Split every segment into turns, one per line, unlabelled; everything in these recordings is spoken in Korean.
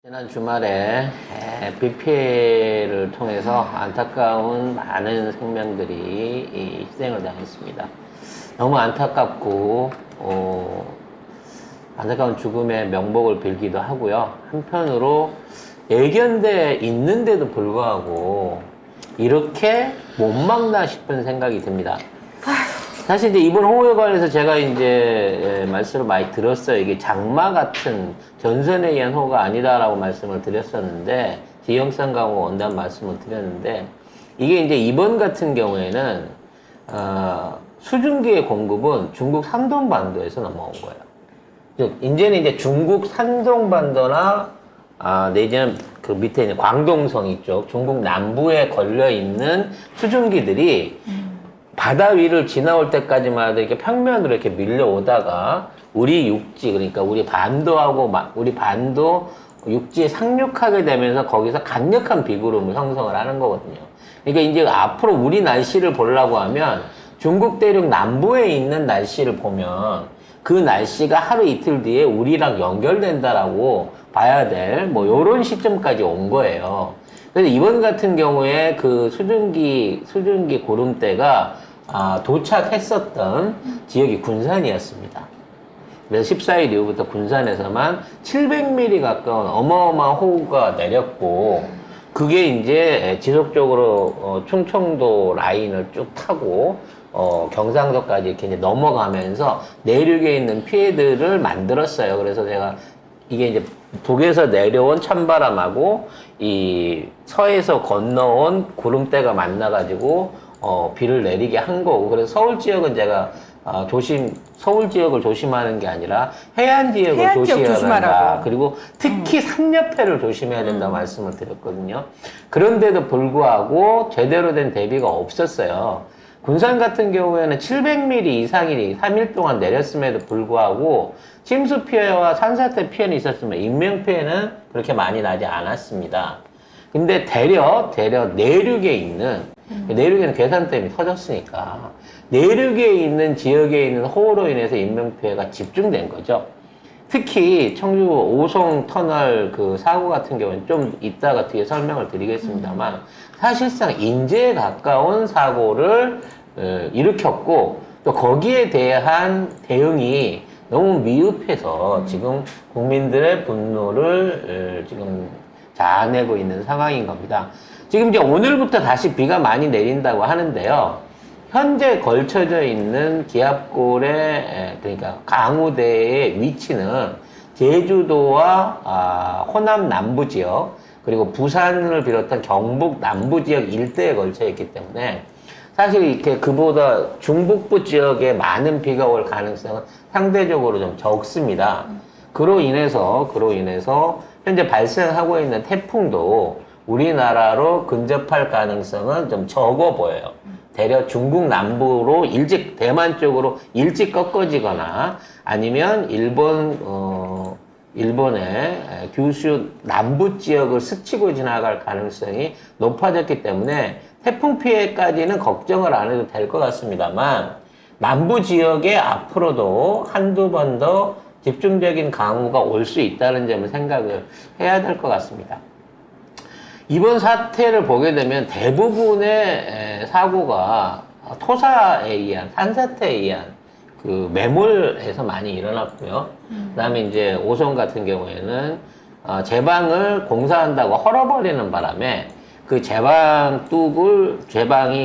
지난 주말에 비 피해를 통해서 안타까운 많은 생명들이 희생을 당했습니다. 너무 안타깝고 안타까운 죽음의 명복을 빌기도 하고요. 한편으로 예견돼 있는데도 불구하고 이렇게 못 막나 싶은 생각이 듭니다. 사실 이제 이번 홍어에 관해서 제가 이제 말씀을 많이 들었어요. 이게 장마 같은 전선에 의한 호우가 아니다라고 말씀을 드렸었는데, 지형상 강우가 온다는 말씀을 드렸는데, 이게 이제 이번 같은 경우에는 수증기의 공급은 중국 산동반도에서 넘어온 거예요. 즉 이제는 이제 중국 산동반도나 내지는 그 밑에 있는 광동성 이쪽 중국 남부에 걸려 있는 수증기들이 바다 위를 지나올 때까지만 해도 이렇게 평면으로 이렇게 밀려오다가 우리 육지, 그러니까 우리 반도하고 우리 반도 육지에 상륙하게 되면서 거기서 강력한 비구름을 형성을 하는 거거든요. 그러니까 이제 앞으로 우리 날씨를 보려고 하면 중국 대륙 남부에 있는 날씨를 보면 그 날씨가 하루 이틀 뒤에 우리랑 연결된다라고 봐야 될 뭐 요런 시점까지 온 거예요. 그래서 이번 같은 경우에 그 수증기 구름대가 도착했었던 지역이 군산이었습니다. 그래서 14일 이후부터 군산에서만 700mm 가까운 어마어마한 호우가 내렸고, 그게 이제 지속적으로 충청도 라인을 쭉 타고 경상도까지 이렇게 이제 넘어가면서 내륙에 있는 피해들을 만들었어요. 그래서 제가 이게 이제 북에서 내려온 찬바람하고 이 서에서 건너온 구름대가 만나가지고 비를 내리게 한 거고, 그래서 서울 지역은 제가 서울 지역을 조심하는 게 아니라 해안 지역을 조심해야 한다. 그리고 특히 산 옆에를 조심해야 된다 말씀을 드렸거든요. 그런데도 불구하고 제대로 된 대비가 없었어요. 군산 같은 경우에는 700mm 이상이 3일 동안 내렸음에도 불구하고 침수 피해와 산사태 피해는 있었으면 인명 피해는 그렇게 많이 나지 않았습니다. 근데 대려 내륙에 있는, 내륙에는 괴산댐이 터졌으니까 내륙에 있는 지역에 있는 호우로 인해서 인명 피해가 집중된 거죠. 특히 청주 오송 터널 그 사고 같은 경우는 좀 이따가 뒤에 설명을 드리겠습니다만, 사실상 인재에 가까운 사고를 일으켰고, 또 거기에 대한 대응이 너무 미흡해서 지금 국민들의 분노를 지금 자아내고 있는 상황인 겁니다. 지금 이제 오늘부터 다시 비가 많이 내린다고 하는데요. 현재 걸쳐져 있는 기압골의, 그러니까 강우대의 위치는 제주도와 호남 남부 지역, 그리고 부산을 비롯한 경북 남부 지역 일대에 걸쳐 있기 때문에 사실 이렇게 그보다 중북부 지역에 많은 비가 올 가능성은 상대적으로 좀 적습니다. 그로 인해서 현재 발생하고 있는 태풍도 우리나라로 근접할 가능성은 좀 적어 보여요. 대략 중국 남부로 대만 쪽으로 일찍 꺾어지거나 아니면 일본의 규슈 남부 지역을 스치고 지나갈 가능성이 높아졌기 때문에 태풍 피해까지는 걱정을 안 해도 될 것 같습니다만, 남부 지역에 앞으로도 한두 번 더 집중적인 강우가 올 수 있다는 점을 생각을 해야 될 것 같습니다. 이번 사태를 보게 되면 대부분의 사고가 토사에 의한, 산사태에 의한 그 매몰에서 많이 일어났고요. 그 다음에 이제 오송 같은 경우에는 제방을 공사한다고 헐어버리는 바람에 그 제방이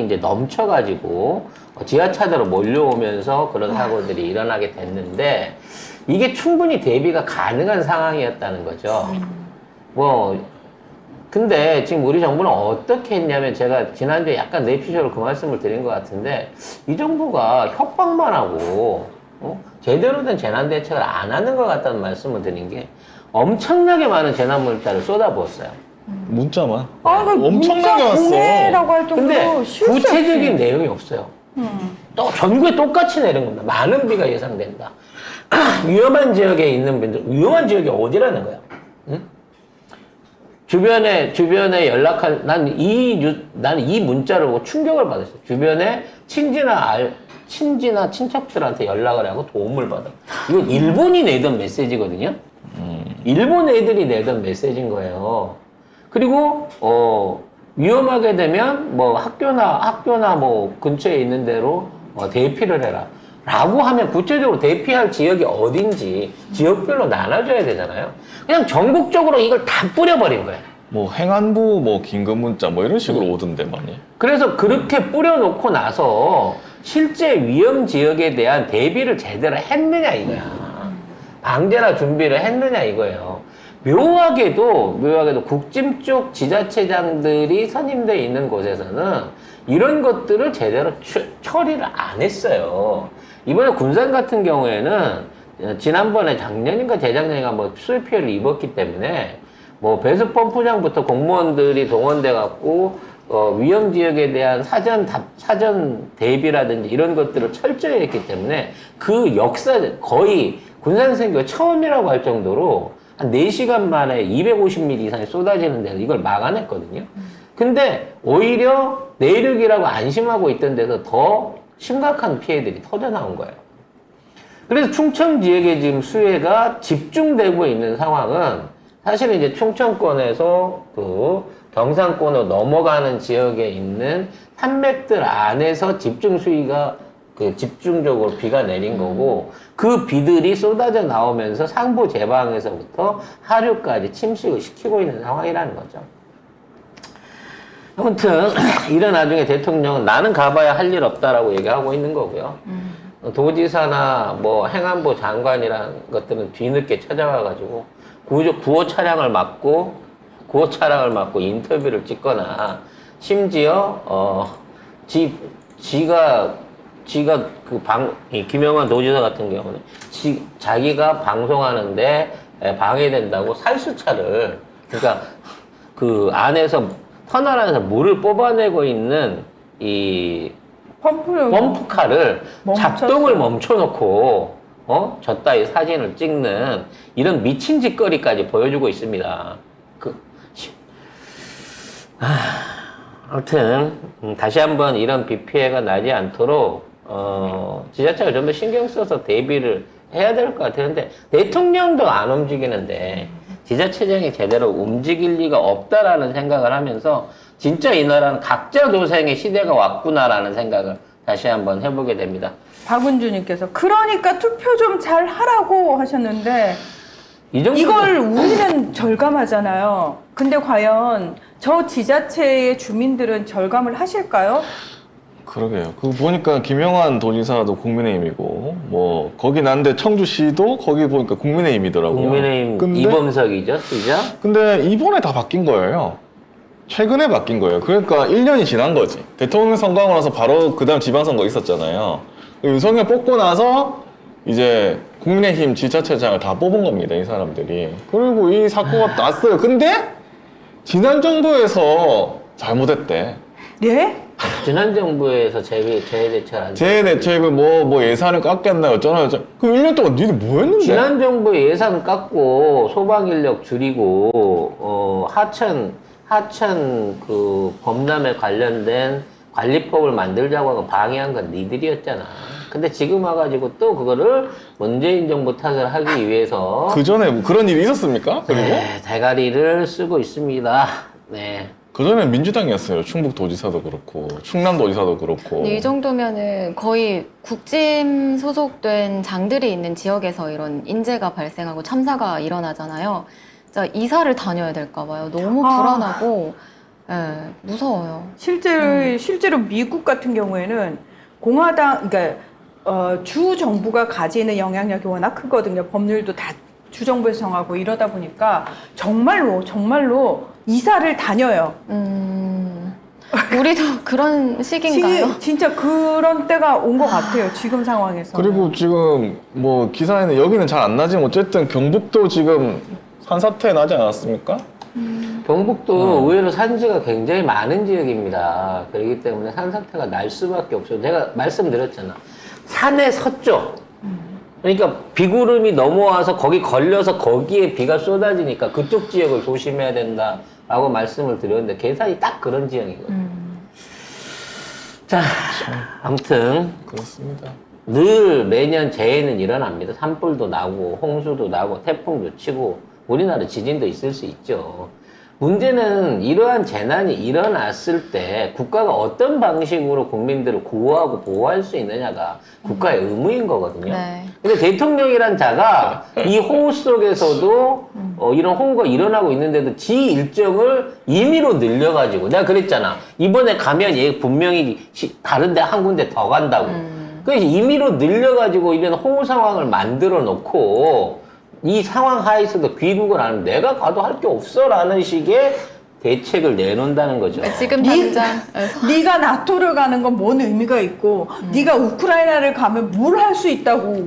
이제 넘쳐가지고 지하차도로 몰려오면서 그런 사고들이 일어나게 됐는데, 이게 충분히 대비가 가능한 상황이었다는 거죠. 근데 지금 우리 정부는 어떻게 했냐면, 제가 지난주에 약간 내피셜로 그 말씀을 드린 것 같은데, 이 정부가 협박만 하고 제대로 된 재난 대책을 안 하는 것 같다는 말씀을 드린 게, 엄청나게 많은 재난 문자를 쏟아부었어요.
문자만 엄청나게 왔어.
보내라고 할 정도로
근데
쉴 수
구체적인
없이.
내용이 없어요. 또 전국에 똑같이 내린 겁니다. 많은 비가 예상된다. 위험한 지역에 있는 분들, 위험한 지역이 어디라는 거야? 응? 주변에 나는 이 문자를 보고 충격을 받았어요. 주변에 친지나 친척들한테 연락을 하고 도움을 받아. 이건 일본이 내던 메시지거든요. 일본 애들이 내던 메시지인 거예요. 그리고 위험하게 되면 뭐 학교나 뭐 근처에 있는 데로 대피를 해라. 라고 하면 구체적으로 대피할 지역이 어딘지 지역별로 나눠줘야 되잖아요. 그냥 전국적으로 이걸 다 뿌려버린 거예요.
뭐 행안부 뭐 긴급 문자 뭐 이런 식으로 오던데 많이.
그래서 그렇게 뿌려놓고 나서 실제 위험 지역에 대한 대비를 제대로 했느냐 이거야. 방제나 준비를 했느냐 이거예요. 묘하게도 국짐 쪽 지자체장들이 선임되어 있는 곳에서는 이런 것들을 제대로 처리를 안 했어요. 이번에 군산 같은 경우에는 지난번에 작년인가 재작년인가 뭐 수해 피해를 입었기 때문에 뭐 배수 펌프장부터 공무원들이 동원돼 갖고 위험 지역에 대한 사전 대비라든지 이런 것들을 철저히 했기 때문에 그 역사 거의 군산 선교가 처음이라고 할 정도로 한 4시간 만에 250mm 이상이 쏟아지는 데서 이걸 막아냈거든요. 근데 오히려 내륙이라고 안심하고 있던 데서 더 심각한 피해들이 터져 나온 거예요. 그래서 충청 지역에 지금 수해가 집중되고 있는 상황은 사실은 이제 충청권에서 그 경상권으로 넘어가는 지역에 있는 산맥들 안에서 집중 수위가 집중적으로 비가 내린 거고 그 비들이 쏟아져 나오면서 상부 제방에서부터 하류까지 침식을 시키고 있는 상황이라는 거죠. 아무튼 이런 나중에 대통령은 나는 가봐야 할 일 없다라고 얘기하고 있는 거고요. 도지사나 뭐 행안부 장관이라는 것들은 뒤늦게 찾아와가지고 구호 차량을 막고 인터뷰를 찍거나 심지어 지가 이 김영환 도지사 같은 경우는 자기가 방송하는데 방해된다고 살수차를 그러니까 그 안에서 터널 안에서 물을 뽑아내고 있는 이 펌프카를 작동을 멈춰놓고 저따위 사진을 찍는 이런 미친 짓거리까지 보여주고 있습니다. 아무튼 다시 한번 이런 비 피해가 나지 않도록 지자체가 좀 더 신경 써서 대비를 해야 될 것 같아요. 근데 대통령도 안 움직이는데 지자체장이 제대로 움직일 리가 없다라는 생각을 하면서 진짜 이 나라는 각자 도생의 시대가 왔구나라는 생각을 다시 한번 해보게 됩니다.
박은주님께서 그러니까 투표 좀 잘 하라고 하셨는데 이걸 우리는 절감하잖아요. 근데 과연 저 지자체의 주민들은 절감을 하실까요?
그러게요. 그거 보니까 김영환 도지사도 국민의힘이고 뭐 거기 난데 청주시도 거기 보니까 국민의힘이더라고요.
국민의힘 이범석이죠, 시죠?
근데 이번에 다 바뀐 거예요. 최근에 바뀐 거예요. 그러니까 1년이 지난 거지. 대통령 선거하고 나서 바로 그 다음 지방선거 있었잖아요. 윤석열 뽑고 나서 이제 국민의힘 지자체장을 다 뽑은 겁니다, 이 사람들이. 그리고 이 사고가 났어요. 근데 지난 정부에서 잘못했대.
예?
지난 정부에서 재해대책을
재해대책을 뭐 예산을 깎겠나 어쩌나. 그럼 1년 동안 니들 뭐 했는데?
지난 정부에 예산 깎고 소방인력 줄이고 하천 그 범람에 관련된 관리법을 만들자고 하고 방해한 건 니들이었잖아. 근데 지금 와가지고 또 그거를 문재인 정부 탓을 하기 위해서
그 전에 뭐 그런 일이 있었습니까? 그리고
네, 대가리를 쓰고 있습니다. 네.
그 전에 민주당이었어요. 충북도지사도 그렇고 충남도지사도 그렇고.
이 정도면은 거의 국짐 소속된 장들이 있는 지역에서 이런 인재가 발생하고 참사가 일어나잖아요. 진짜 이사를 다녀야 될까 봐요. 너무 불안하고 무서워요.
실제로 미국 같은 경우에는 공화당, 그러니까 주 정부가 가지는 영향력이 워낙 크거든요. 법률도 다 주정부에서 정하고 이러다 보니까 정말로 이사를 다녀요.
우리도 그런 시기인가요?
진짜 그런 때가 온 것 같아요. 지금 상황에서.
그리고 지금 뭐 기사에는 여기는 잘 안 나지만 어쨌든 경북도 지금 산사태 나지 않았습니까?
경북도 의외로 산지가 굉장히 많은 지역입니다. 그렇기 때문에 산사태가 날 수밖에 없어요. 제가 말씀드렸잖아. 산의 서쪽. 그러니까 비구름이 넘어와서 거기 걸려서 거기에 비가 쏟아지니까 그쪽 지역을 조심해야 된다라고 말씀을 드렸는데 계산이 딱 그런 지역이거든요. 자, 아무튼
그렇습니다.
늘 매년 재해는 일어납니다. 산불도 나고 홍수도 나고 태풍도 치고 우리나라 지진도 있을 수 있죠. 문제는 이러한 재난이 일어났을 때 국가가 어떤 방식으로 국민들을 구호하고 보호할 수 있느냐가 국가의 의무인 거거든요.
네.
근데 대통령이란 자가 이 호우 속에서도 이런 호우가 일어나고 있는데도 지 일정을 임의로 늘려가지고 내가 그랬잖아. 이번에 가면 얘 분명히 다른데 한 군데 더 간다고. 그래서 임의로 늘려가지고 이런 호우 상황을 만들어 놓고 이 상황 하에서도 귀국을 안 하면 내가 가도 할 게 없어라는 식의 대책을 내놓는다는 거죠.
지금
네-
당장
네가 나토를 가는 건 뭔 의미가 있고 네가 우크라이나를 가면 뭘 할 수 있다고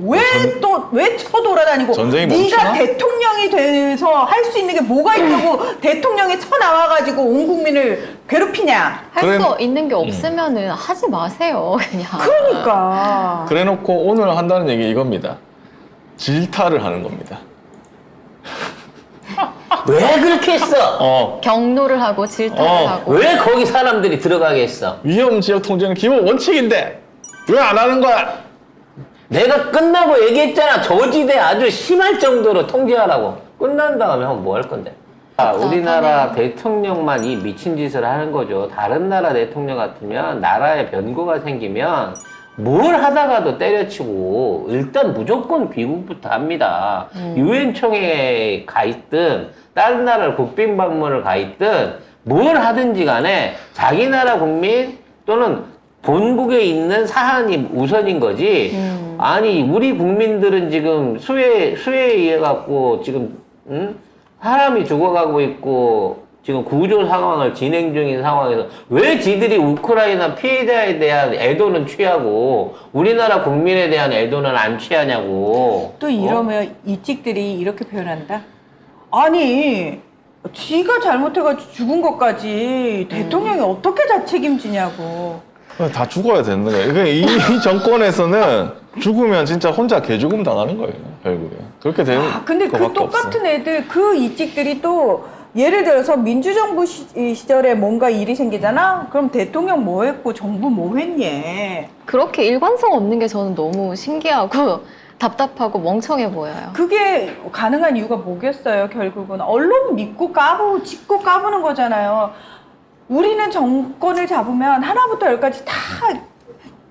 왜 쳐돌아다니고
전쟁이
네가
멈추나?
대통령이 돼서 할 수 있는 게 뭐가 있다고 대통령이 쳐나와가지고 온 국민을 괴롭히냐.
할
그래-
수 있는 게 없으면은 하지 마세요, 그냥.
그러니까
그래놓고 오늘 한다는 얘기 이겁니다. 질타를 하는 겁니다.
왜 그렇게 했어?
경로를 하고 질타를 하고.
왜 거기 사람들이 들어가게 했어?
위험 지역 통제는 기본 원칙인데 왜 안 하는 거야?
내가 끝나고 얘기했잖아. 저지대 아주 심할 정도로 통제하라고. 끝난 다음에 하면 뭐 할 건데? 우리나라 대통령만 이 미친 짓을 하는 거죠. 다른 나라 대통령 같으면 나라에 변고가 생기면 뭘 하다가도 때려치고 일단 무조건 귀국부터 합니다. 유엔 총회에 가 있든 다른 나라 국빈 방문을 가 있든 뭘 하든지 간에 자기 나라 국민 또는 본국에 있는 사안이 우선인 거지. 아니 우리 국민들은 지금 수해에 의해 갖고 지금 사람이 죽어가고 있고 지금 구조 상황을 진행 중인 상황에서 왜 지들이 우크라이나 피해자에 대한 애도는 취하고 우리나라 국민에 대한 애도는 안 취하냐고.
또 이러면 이 찍들이 이렇게 표현한다. 아니 지가 잘못해가지고 죽은 것까지 대통령이 어떻게 다 책임지냐고.
다 죽어야 되는 거예요. 그러니까 이 정권에서는 죽으면 진짜 혼자 개죽음 당하는 거예요. 결국에 그렇게 되는
근데 그
거밖에
똑같은
없어.
애들 그 이찍들이 또 예를 들어서 민주정부 시절에 뭔가 일이 생기잖아? 그럼 대통령 뭐 했고 정부 뭐 했니?
그렇게 일관성 없는 게 저는 너무 신기하고 답답하고 멍청해 보여요.
그게 가능한 이유가 뭐겠어요, 결국은. 언론 믿고 짓고 까부는 거잖아요. 우리는 정권을 잡으면 하나부터 열까지 다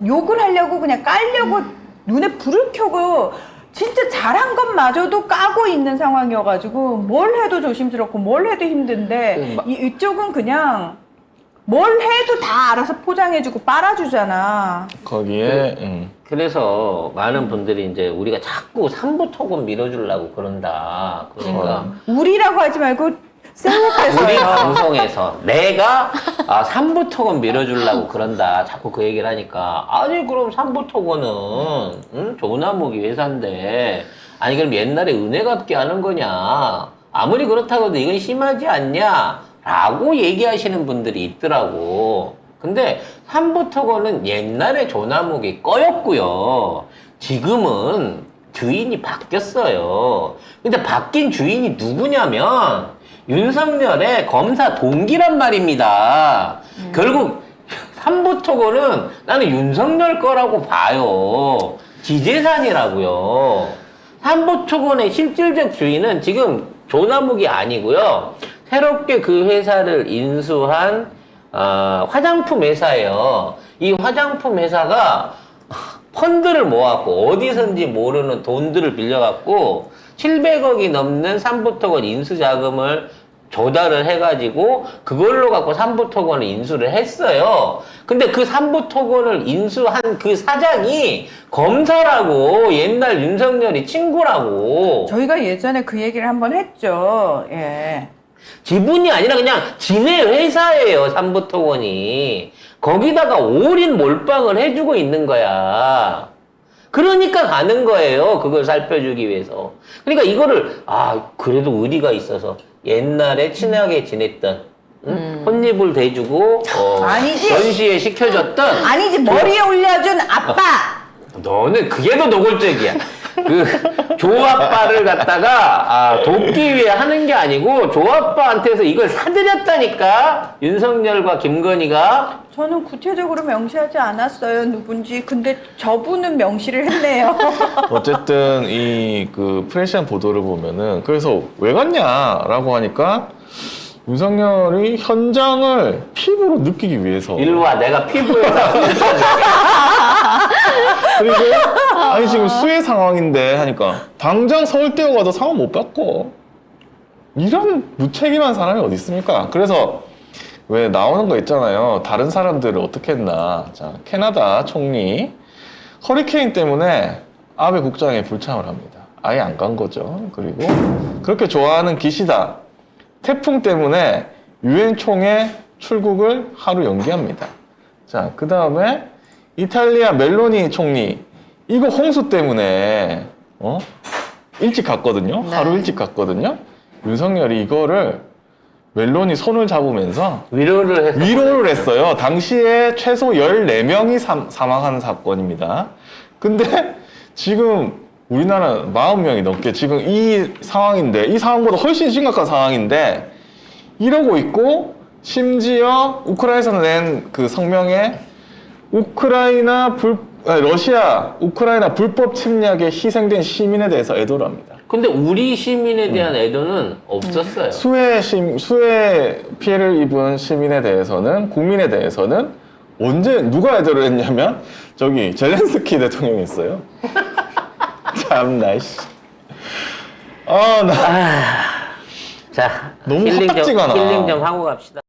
욕을 하려고 그냥 깔려고 눈에 불을 켜고 진짜 잘한 것마저도 까고 있는 상황이어가지고 뭘 해도 조심스럽고 뭘 해도 힘든데 이쪽은 그냥 뭘 해도 다 알아서 포장해주고 빨아주잖아.
거기에
그래서 많은 분들이 이제 우리가 자꾸 삼부토건 밀어주려고 그런다. 그러니까
우리라고 하지 말고
우리
세우께서요.
방송에서 내가 삼부토건 밀어주려고 그런다. 자꾸 그 얘기를 하니까 아니 그럼 삼부토건은 조나무기 회사인데 아니 그럼 옛날에 은혜 갚게 하는 거냐. 아무리 그렇다고 해도 이건 심하지 않냐 라고 얘기하시는 분들이 있더라고. 근데 삼부토건은 옛날에 조나무기 거였고요. 지금은 주인이 바뀌었어요. 근데 바뀐 주인이 누구냐면 윤석열의 검사 동기란 말입니다. 결국 삼부토건은 나는 윤석열 거라고 봐요. 지재산이라고요. 삼부토건의 실질적 주인은 지금 조나무기 아니고요. 새롭게 그 회사를 인수한 화장품 회사예요. 이 화장품 회사가 펀드를 모았고 어디선지 모르는 돈들을 빌려갖고 700억이 넘는 삼부토건 인수자금을 조달을 해가지고 그걸로 갖고 삼부토건을 인수를 했어요. 근데 그 삼부토건을 인수한 그 사장이 검사라고. 옛날 윤석열이 친구라고.
저희가 예전에 그 얘기를 한번 했죠. 예.
지분이 아니라 그냥 지네 회사예요, 삼부토건이. 거기다가 올인 몰빵을 해주고 있는 거야. 그러니까 가는 거예요. 그걸 살펴주기 위해서. 그러니까 이거를 그래도 의리가 있어서 옛날에 친하게 지냈던 혼입을 대주고
아니지.
전시회 시켜줬던
아니지, 머리에 올려준 아빠.
너는 그게 더 노골적이야. 조아빠를 갖다가 돕기 위해 하는 게 아니고 조아빠한테서 이걸 사들였다니까 윤석열과 김건희가.
저는 구체적으로 명시하지 않았어요, 누군지. 근데 저분은 명시를 했네요.
어쨌든 이 그 프레시안 보도를 보면은 그래서 왜 갔냐라고 하니까 윤석열이 현장을 피부로 느끼기 위해서
일로 와, 내가 피부에다
그리고 아니 지금 수해 상황인데 하니까 당장 서울 뛰어가도 상황 못 바꿔. 이런 무책임한 사람이 어디 있습니까? 그래서 왜 나오는 거 있잖아요. 다른 사람들을 어떻게 했나. 자, 캐나다 총리 허리케인 때문에 아베 국장에 불참을 합니다. 아예 안 간 거죠. 그리고 그렇게 좋아하는 기시다 태풍 때문에 유엔 총회 출국을 하루 연기합니다. 자, 그 다음에 이탈리아 멜로니 총리 이거 홍수 때문에 일찍 갔거든요.
네.
하루 일찍 갔거든요. 윤석열이 이거를 멜로니 손을 잡으면서 위로를 했어요. 당시에 최소 14명이 사망한 사건입니다. 근데 지금 우리나라 40명이 넘게 지금 이 상황인데 이 상황보다 훨씬 심각한 상황인데 이러고 있고 심지어 우크라이나에서 낸 그 성명에 러시아 우크라이나 불법 침략에 희생된 시민에 대해서 애도를 합니다.
근데 우리 시민에 대한 애도는 없었어요.
수해 피해를 입은 시민에 대해서는 국민에 대해서는 언제 누가 애도를 했냐면 저기 젤렌스키 대통령이 있어요. 참나 씨.
자,
너무
힐링
헛딱지가 나.
힐링 좀 하고 갑시다.